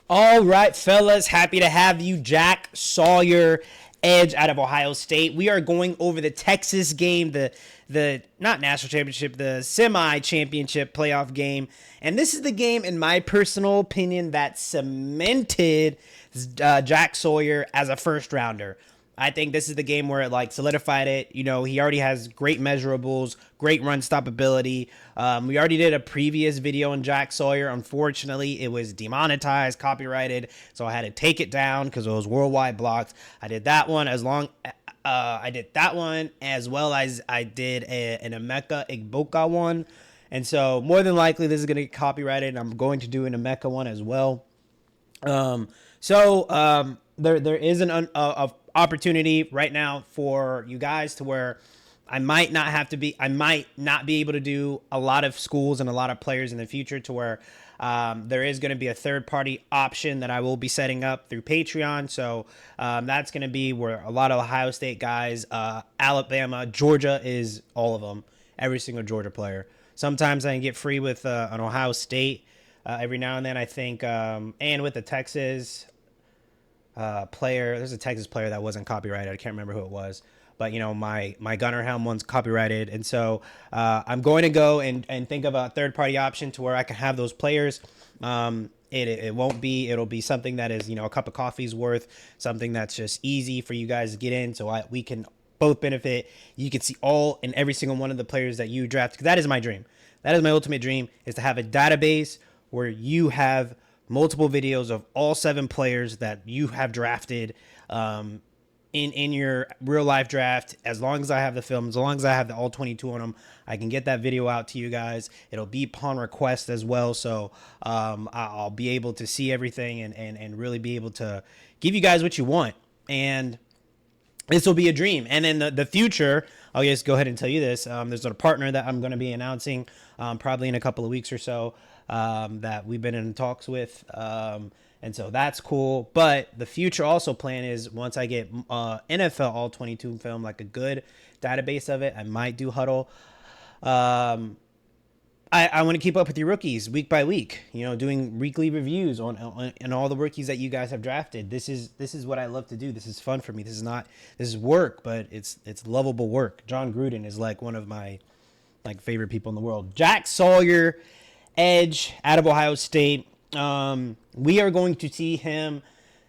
All right, fellas, happy to have you. Jack Sawyer, edge out of Ohio State. We are going over the Texas game, the not national championship, the semi championship playoff game. And this is the game, in my personal opinion, that cemented Jack Sawyer as a first rounder. I think this is the game where it like solidified it. You know, he already has great measurables, great run stoppability. We already did a previous video on Jack Sawyer. Unfortunately, it was demonetized, copyrighted, so I had to take it down because it was worldwide blocked. I did that one I did that one as well as I did an Emeka Igboka one. And so more than likely this is going to get copyrighted, and I'm going to do an Emeka one as well. There is a opportunity right now for you guys to where I might not be able to do a lot of schools and a lot of players in the future to where there is going to be a third party option that I will be setting up through Patreon. So that's going to be where a lot of Ohio State guys, Alabama, Georgia is all of them, every single Georgia player. Sometimes I can get free with an Ohio State every now and then, I think, and with the Texas player. There's a Texas player that wasn't copyrighted. I can't remember who it was. But, you know, my Gunner Helm one's copyrighted. And so I'm going to go and think of a third-party option to where I can have those players. It won't be, it'll be something that is, you know, a cup of coffee's worth, something that's just easy for you guys to get in so we can both benefit. You can see all and every single one of the players that you draft. That is my dream. That is my ultimate dream, is to have a database where you have multiple videos of all 7 players that you have drafted in your real life draft. As long as I have the film, as long as I have the all 22 on them, I can get that video out to you guys. It'll be upon request as well, so I'll be able to see everything and really be able to give you guys what you want. And this will be a dream. And in the future, I'll just go ahead and tell you this. There's a partner that I'm going to be announcing probably in a couple of weeks or so that we've been in talks with. And so that's cool. But the future also plan is once I get NFL all 22 film, like a good database of it, I might do Huddle. I want to keep up with your rookies week by week, you know, doing weekly reviews on all the rookies that you guys have drafted. This is what I love to do. This is fun for me. This is work, but it's lovable work. John Gruden is like one of my like favorite people in the world. Jack Sawyer, edge out of Ohio State. We are going to see him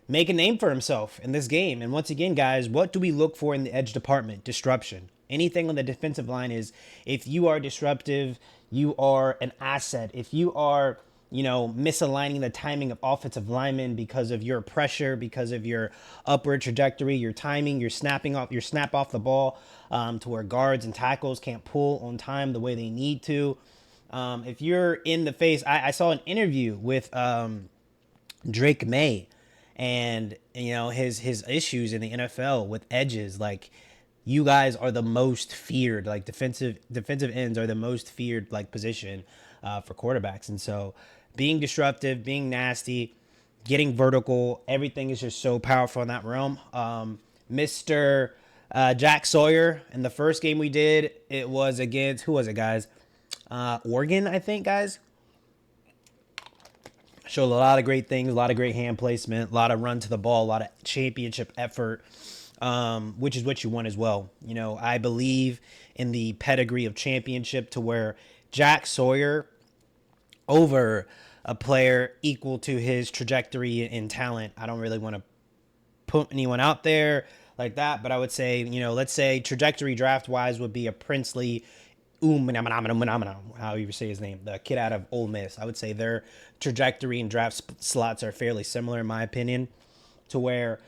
make a name for himself in this game. And once again, guys, what do we look for in the edge department? Disruption. Anything on the defensive line is, if you are disruptive, you are an asset. If you are, you know, misaligning the timing of offensive linemen because of your pressure, because of your upward trajectory, your timing, your snap off the ball, to where guards and tackles can't pull on time the way they need to. If you're in the face, I saw an interview with Drake May, and you know his issues in the NFL with edges. Like, you guys are the most feared, like defensive ends are the most feared like position for quarterbacks. And so being disruptive, being nasty, getting vertical, everything is just so powerful in that realm. Mr. Jack Sawyer, in the first game we did, it was against, who was it, guys? Oregon, I think, guys. Showed a lot of great things, a lot of great hand placement, a lot of run to the ball, a lot of championship effort, which is what you want as well. You know, I believe in the pedigree of championship to where Jack Sawyer over a player equal to his trajectory and talent. I don't really want to put anyone out there like that, but I would say, you know, let's say trajectory draft wise would be a Princely, how you say his name, the kid out of Ole Miss. I would say their trajectory and draft slots are fairly similar in my opinion, to where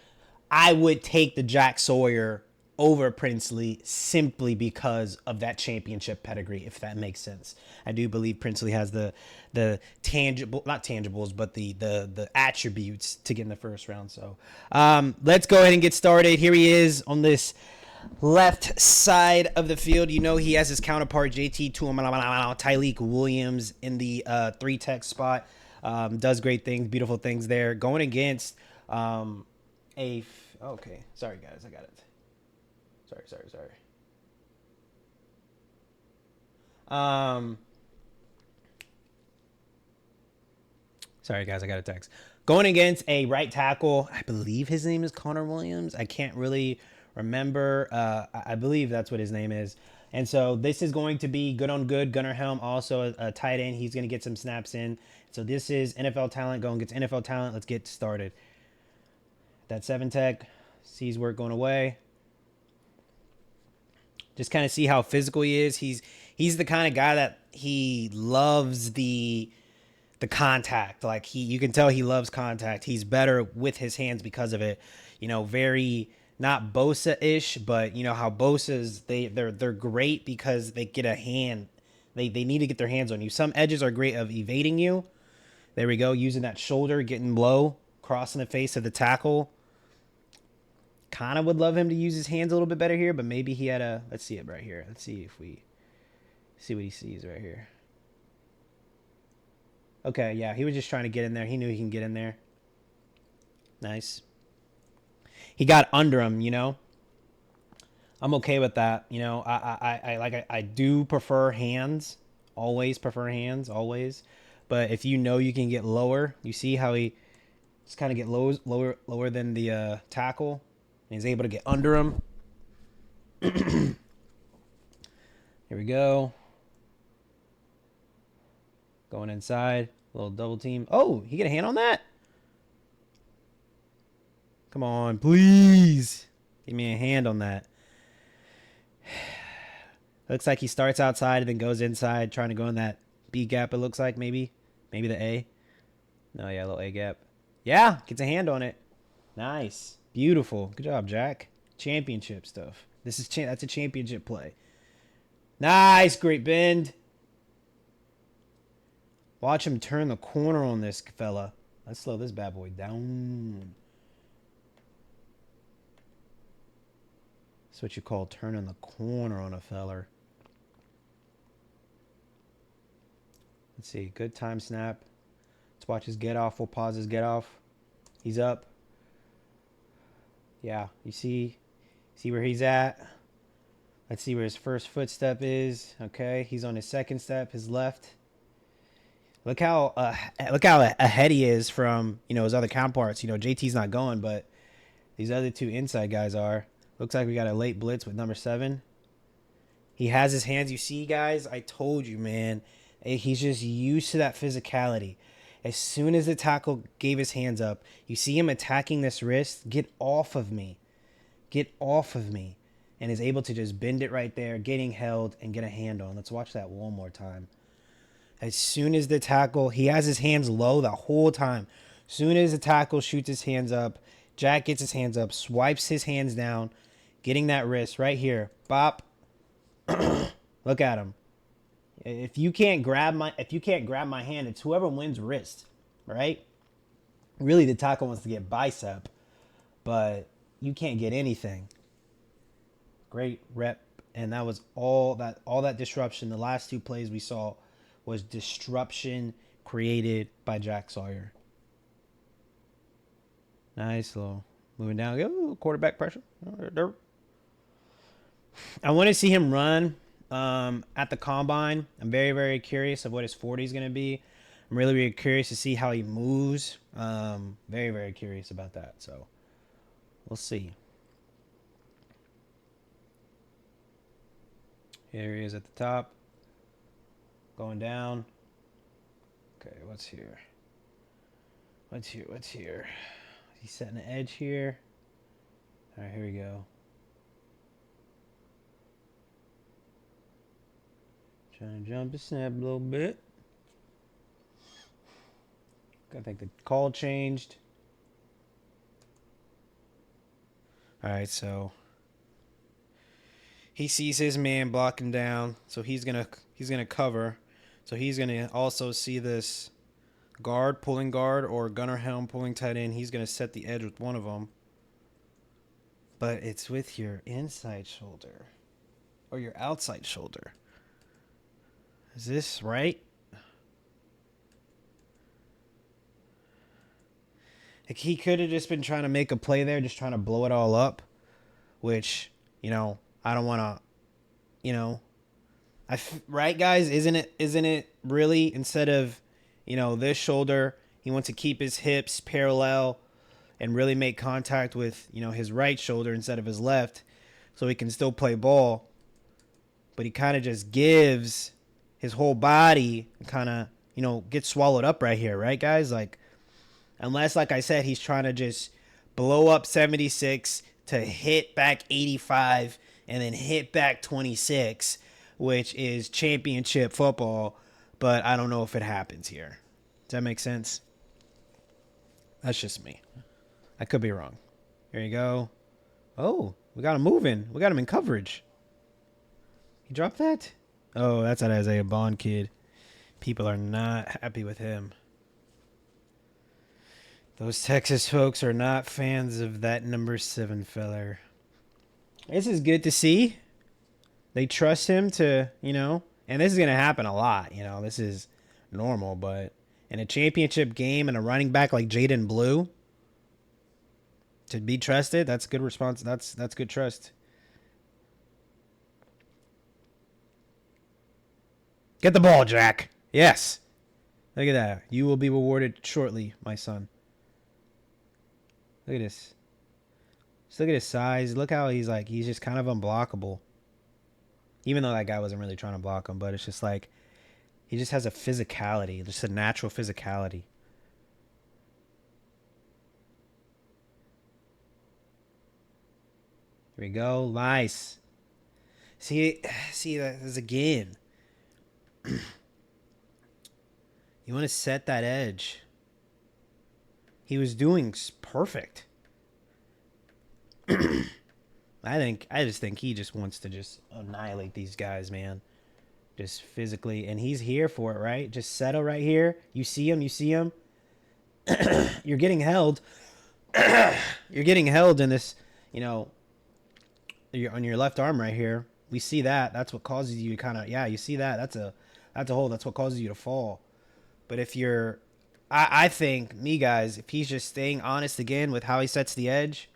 I would take the Jack Sawyer over Princely simply because of that championship pedigree, if that makes sense. I do believe Princely has the tangible, not tangibles, but the attributes to get in the first round. So let's go ahead and get started. Here he is on this left side of the field. You know, he has his counterpart JT Tyleek Williams in the 3-tech spot. Does great things, beautiful things there. Going against okay, sorry guys, I got it. Sorry. Sorry, guys, I got a text. Going against a right tackle, I believe his name is Connor Williams. I can't really remember. I believe that's what his name is. And so this is going to be good on good. Gunnar Helm, also a tight end. He's going to get some snaps in. So this is NFL talent going against NFL talent. Let's get started. That 7 tech sees work going away. Just kind of see how physical he is. He's the kind of guy that he loves the contact. Like you can tell he loves contact. He's better with his hands because of it. You know, very not Bosa-ish, but you know how Bosa's they're great because they get a hand. They need to get their hands on you. Some edges are great of evading you. There we go, using that shoulder, getting low, crossing the face of the tackle. Kind of would love him to use his hands a little bit better here, but maybe he had a. Let's see it right here. Let's see if we see what he sees right here. Okay, yeah, he was just trying to get in there. He knew he can get in there. Nice. He got under him, you know. I'm okay with that. You know, I do prefer hands. Always prefer hands, always. But if you know you can get lower, you see how he just kind of get lower than the tackle, and he's able to get under him. Here we go. Going inside, a little double team. Oh, he get a hand on that? Come on, please. Give me a hand on that. Looks like he starts outside and then goes inside, trying to go in that B gap, it looks like, maybe. Maybe the A. No, yeah, a little A gap. Yeah, gets a hand on it. Nice. Beautiful. Good job, Jack. Championship stuff. That's a championship play. Nice. Great bend. Watch him turn the corner on this fella. Let's slow this bad boy down. That's what you call turning the corner on a feller. Let's see. Good time snap. Let's watch his get off. We'll pause his get off. He's up. Yeah, you see where he's at. Let's see where his first footstep is. Okay, he's on his second step, his left. Look how ahead he is from, you know, his other counterparts. You know, JT's not going, but these other two inside guys are. Looks like we got a late blitz with number 7. He has his hands. You see, guys, I told you, man. He's just used to that physicality. As soon as the tackle gave his hands up, you see him attacking this wrist. Get off of me. Get off of me. And is able to just bend it right there, getting held, and get a hand on. Let's watch that one more time. As soon as the tackle, he has his hands low the whole time. As soon as the tackle shoots his hands up, Jack gets his hands up, swipes his hands down, getting that wrist right here. Bop. Look at him. If you can't grab my hand, it's whoever wins wrist, right? Really, the tackle wants to get bicep, but you can't get anything. Great rep, and that was all that disruption. The last 2 plays we saw was disruption created by Jack Sawyer. Nice, little moving down. Ooh, quarterback pressure. I want to see him run at the combine. I'm very, very curious of what his 40 is going to be. I'm really, really curious to see how he moves. Very, very curious about that. So we'll see. Here he is at the top. Going down. Okay, what's here? What's here? He's setting the edge here. All right, here we go. Trying to jump the snap a little bit. I think the call changed. All right, so he sees his man blocking down, so he's gonna cover. So he's gonna also see this guard pulling guard or gunner helm pulling tight end. He's gonna set the edge with one of them, but it's with your inside shoulder or your outside shoulder. Is this right? Like he could have just been trying to make a play there, just trying to blow it all up, which, you know, I don't want to, you know, right, guys? Isn't it really, instead of, you know, this shoulder, He wants to keep his hips parallel and really make contact with, his right shoulder instead of his left so he can still play ball. But he kind of just gives his whole body and kind of, gets swallowed up right here, right, guys? Like, unless, like I said, he's trying to just blow up 76 to hit back 85 and then hit back 26, which is championship football. But I don't know if it happens here. Does that make sense? That's just me. I could be wrong. Here you go. Oh, we got him moving. We got him in coverage. He dropped that? Oh, that's that Isaiah Bond kid. People are not happy with him. Those Texas folks are not fans of that number 7 feller. This is good to see. They trust him to, and this is going to happen a lot. This is normal, but in a championship game and a running back like Jaden Blue, to be trusted, that's good response. That's good trust. Get the ball, Jack. Yes. Look at that. You will be rewarded shortly, my son. Look at this. Just look at his size. Look how he's just kind of unblockable. Even though that guy wasn't really trying to block him, but it's just like he just has a physicality, just a natural physicality. Here we go. Nice. See that is again. You want to set that edge. He was doing perfect. I just think he just wants to just annihilate these guys, man. Just physically. And he's here for it, right? Just settle right here. You see him. You're getting held. You're getting held in this, you're on your left arm right here. We see that. That's what causes you to kind of, you see that. That's a hold. That's what causes you to fall. But if you're, I think, guys, if he's just staying honest again with how he sets the edge,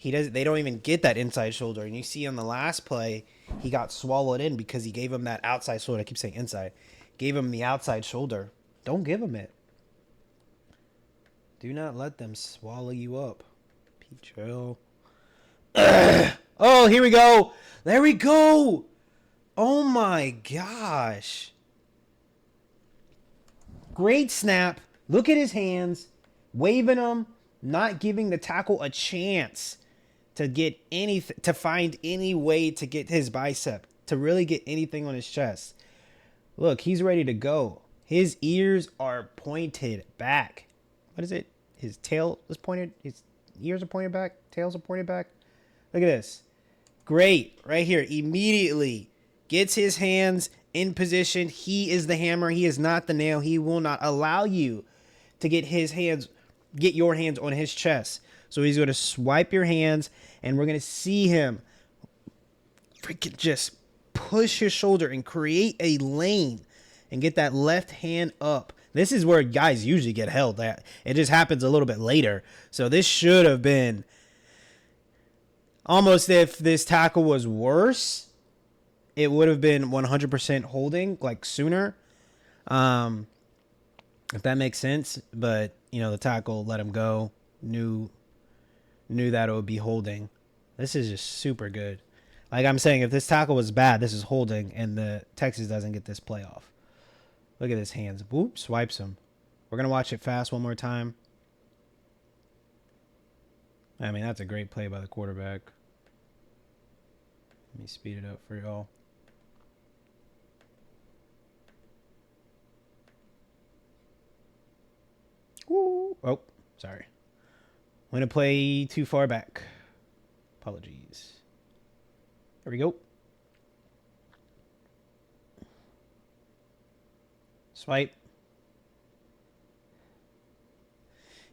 they don't even get that inside shoulder. And you see on the last play, he got swallowed in because he gave him that outside shoulder. I keep saying inside. Gave him the outside shoulder. Don't give him it. Do not let them swallow you up. Picho. Oh, here we go. There we go. Oh, my gosh. Great snap. Look at his hands. Waving them. Not giving the tackle a chance to get to find any way to get his bicep, to really get anything on his chest. Look, he's ready to go. His ears are pointed back. What is it? His tail is pointed. His ears are pointed back. Tails are pointed back. Look at this. Great. Right here. Immediately gets his hands in position. He is the hammer. He is not the nail. He will not allow you to get your hands on his chest. So he's going to swipe your hands, and we're going to see him freaking just push his shoulder and create a lane and get that left hand up. This is where guys usually get held. It just happens a little bit later. So this should have been almost, if this tackle was worse, it would have been 100% holding, like sooner. If that makes sense. But, the tackle let him go. Knew that it would be holding. This is just super good. Like I'm saying, if this tackle was bad, this is holding, and the Texas doesn't get this play off. Look at his hands. Boop, swipes him. We're going to watch it fast one more time. I mean, that's a great play by the quarterback. Let me speed it up for y'all. Woo. Oh, sorry. I'm going to play too far back. Apologies. There we go. Swipe.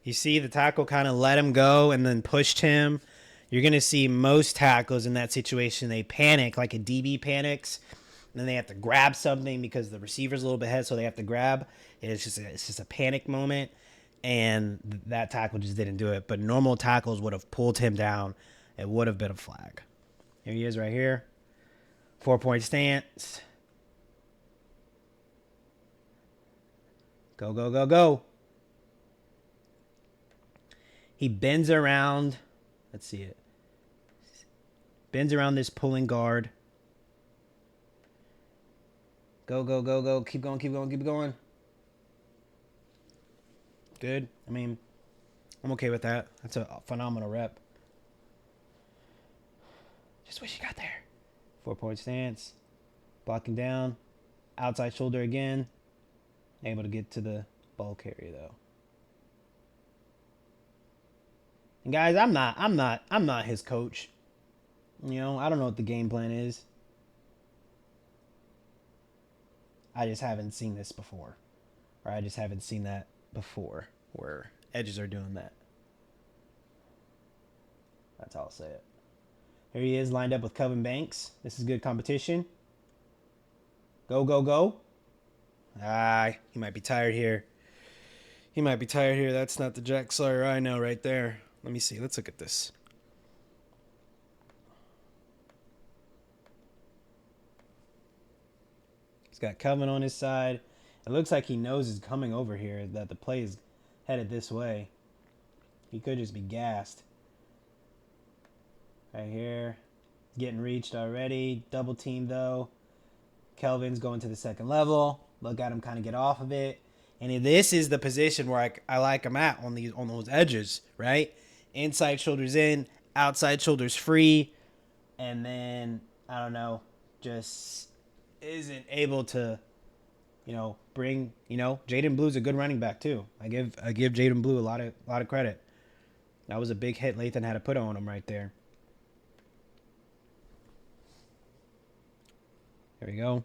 You see the tackle kind of let him go and then pushed him. You're going to see most tackles in that situation, they panic like a DB panics. And then they have to grab something because the receiver's a little bit ahead, so they have to grab. It's just a panic moment, and that tackle just didn't do it. But normal tackles would have pulled him down. It would have been a flag. Here he is right here. 4-point stance. Go, go, go, go. He bends around. Let's see it. Bends around this pulling guard. Go, go, go, go. Keep going, keep going, keep going. Good. I mean, I'm okay with that. That's a phenomenal rep. Just wish you got there. 4-point stance. Blocking down. Outside shoulder again. Able to get to the ball carrier though. And guys, I'm not his coach. You know, I don't know what the game plan is. I just haven't seen this before. Or I just haven't seen that before where edges are doing that. That's how I'll say it. Here he is lined up with Coven Banks. This is good competition. Go, go, go. He might be tired here. He might be tired here. That's not the Jack Sawyer I know right there. Let me see. Let's look at this. He's got Coven on his side. It looks like he knows he's coming over here, that the play is headed this way. He could just be gassed. Right here. Getting reached already. Double team though. Kelvin's going to the second level. Look at him kind of get off of it. And this is the position where I like him at on those edges, right? Inside shoulders in, outside shoulders free. And then, I don't know, just isn't able to, bring, Jaden Blue's a good running back too. I give Jaden Blue a lot of credit. That was a big hit Lathan had to put on him right there. There we go.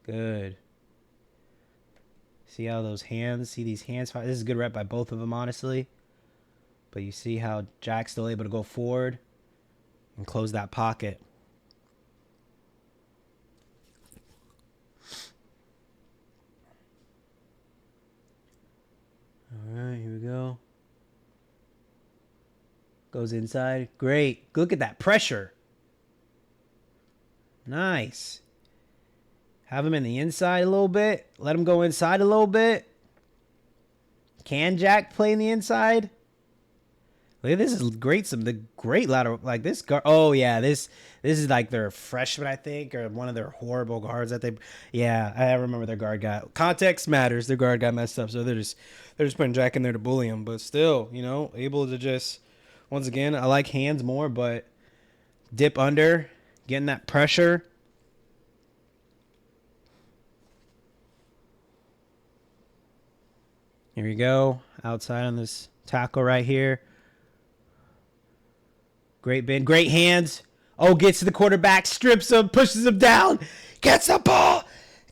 Good. See how those hands, see these hands? This is a good rep by both of them, honestly. But you see how Jack's still able to go forward and close that pocket. All right, here we go. Goes inside. Great. Look at that pressure. Nice. Have him in the inside a little bit. Let him go inside a little bit. Can Jack play in the inside? Look at this. Is great. The great lateral, like this guard. Oh yeah, this is like their freshman, I think, or one of their horrible guards that they. Yeah, I remember their guard got. Context matters. Their guard got messed up, so they're just putting Jack in there to bully him. But still, able to just. Once again, I like hands more, but dip under, getting that pressure. Here we go. Outside on this tackle right here. Great bend. Great hands. Oh, gets to the quarterback. Strips him. Pushes him down. Gets the ball.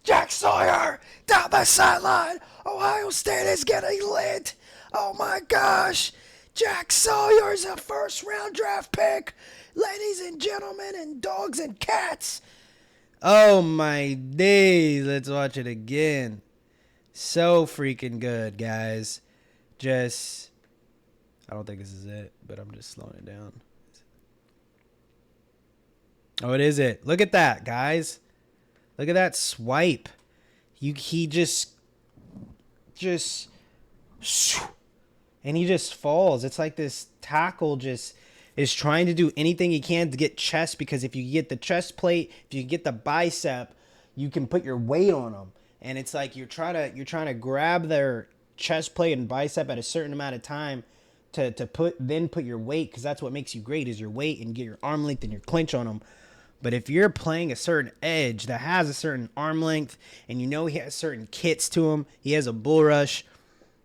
Jack Sawyer down the sideline. Ohio State is getting lit. Oh, my gosh. Jack Sawyer's a first-round draft pick. Ladies and gentlemen and dogs and cats. Oh, my days. Let's watch it again. So freaking good, guys. I don't think this is it, but I'm just slowing it down. Oh, it is it. Look at that, guys. Look at that swipe. He just, and he just falls. It's like this tackle just is trying to do anything he can to get chest, because if you get the chest plate, if you get the bicep, you can put your weight on them. And it's like you're trying to grab their chest plate and bicep at a certain amount of time to put your weight, because that's what makes you great is your weight, and get your arm length and your clinch on them. But if you're playing a certain edge that has a certain arm length, and he has certain kits to him, he has a bull rush,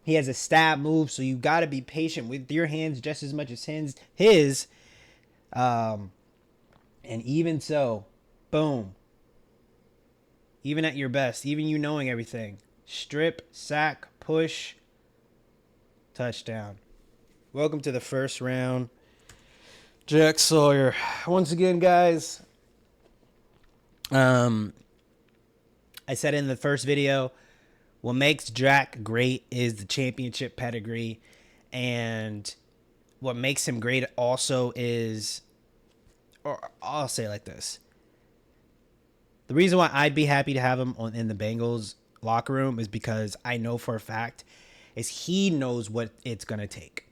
he has a stab move, so you got to be patient with your hands just as much as his. And even so, boom. Even at your best, even knowing everything. Strip, sack, push, touchdown. Welcome to the first round. Jack Sawyer. Once again, guys, I said in the first video, what makes Jack great is the championship pedigree. And what makes him great also is or I'll say it like this. The reason why I'd be happy to have him in the Bengals locker room is because I know for a fact is he knows what it's going to take.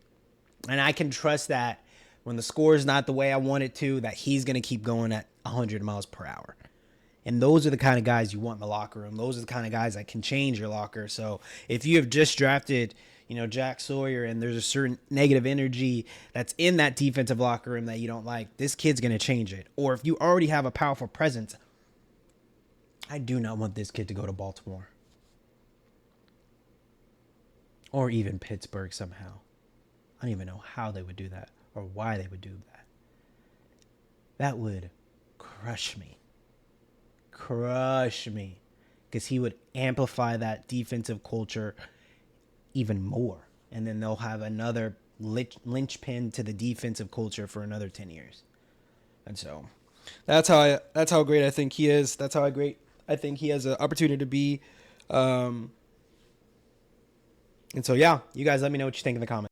And I can trust that when the score is not the way I want it to, that he's going to keep going at 100 miles per hour. And those are the kind of guys you want in the locker room. Those are the kind of guys that can change your locker. So if you have just drafted, Jack Sawyer, and there's a certain negative energy that's in that defensive locker room that you don't like, this kid's going to change it. Or if you already have a powerful presence, I do not want this kid to go to Baltimore. Or even Pittsburgh somehow. I don't even know how they would do that or why they would do that. That would crush me. Because he would amplify that defensive culture even more. And then they'll have another linchpin to the defensive culture for another 10 years. And so that's how great I think he is. That's how great I think he has an opportunity to be. And so, yeah, you guys let me know what you think in the comments.